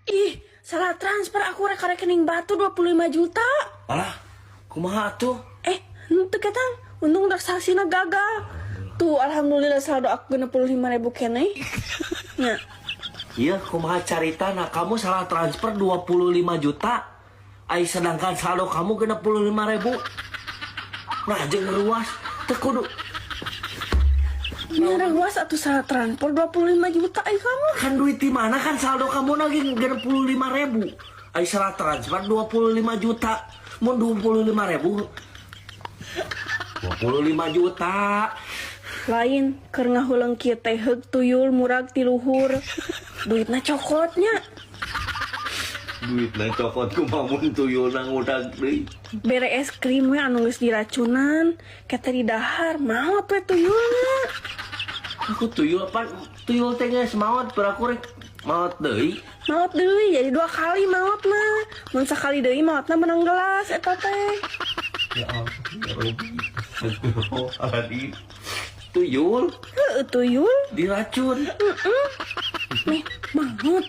Ih, salah transfer aku rek rekening batu 25 juta. Alah, kumaha tuh? Henteu ketang, untung transaksina gagal. Tuh, alhamdulillah saldo aku 65.000 keneh. Nya. Iya, kumaha carita? Nah, kamu salah transfer 25 juta. Ai sedangkan saldo kamu 65.000. Nah, jeung ruas teu kudu. Nya ruas atuh salah transfer 25 juta ai kamu. Kan duit di mana kan saldo kamu lagi 65.000. Ai salah transfer 25 juta. Mun 25.000. 25 juta. Lain keur ngahuleung kieu teh heug tuyul murag ti luhur. Duitna cokotnya. Duitna cokot kumamun tuyul nang udag deui. Bere es krim we anu geus diracunan, kata di dahar, maot we tuyulna. Aku tuyul apa? Tuyul teh geus maot beraku rek maot deui. Maot deui jadi 2 kali maotna. Mun sakali deui maotna menang gelas eta teh. Ya ampun, ya Robi. Aladi. Tuyul Heueuh tuyul. diracun. Nih, maot.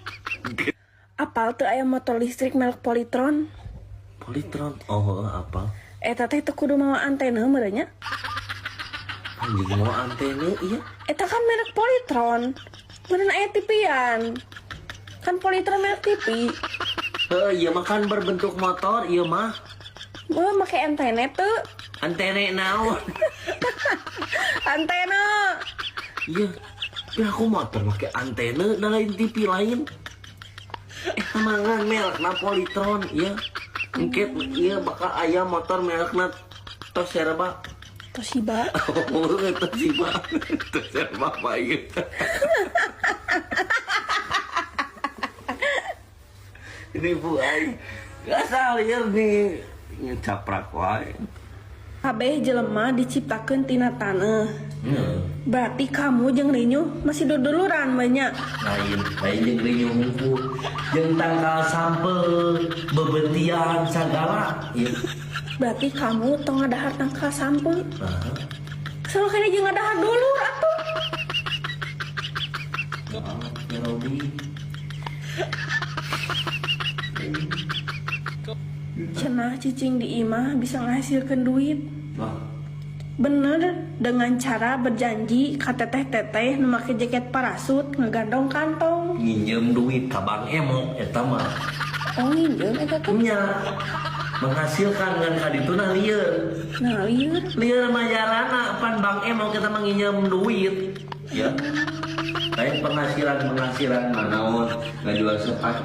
Apal teu aya motor listrik merek Polytron? Polytron. Oh, apa? Eta teh teu kudu mawa antena meureun nya. Anjing mau antena iya. Eta kan merek Polytron. Meureun aya TV-an. Kan Polytron merek TV. Iya mah kan berbentuk motor, iya mah. Mau make antena teu? Antena naon? Antena. Iya. Ya aku motor pakai antena dan lain TV lain. Mangan merekna Polytron, iya. Mungkin iya bakal aya motor merekna Toshiba. Toshiba. Oh, Toshiba. Toshiba apa ieu? Ini Bu Ai. Gasal ieu nih. Ngecaprak wae. Kabeh jelema diciptakeun tina taneuh. Berarti kamu jeung Rinyu masih duduluran banyak. Lain jeung Rinyu hungkul. Jeung tanggal sampel bebetian sagala. Ieu. Berarti kamu tong ngadahar tangkal sampul. Selalu kene jeung ngadahar dulur atuh. Ya Robi. Cenah cicing di imah bisa ngahasilkeun duit. Wah, Bener, dengan cara berjanji ka teteh-teteh nu make jaket parasut ngegandong kantong. nginjem duit ka Bang Emo eta mah. Oh nginjem eta teh. Nya menghasilkan ngan ka ditu nah lieur. Nah lieur. Lieur mah jarana pan Bang Emo kita menginjem duit. Ya. Lain penghasilan manaon ngajual sepat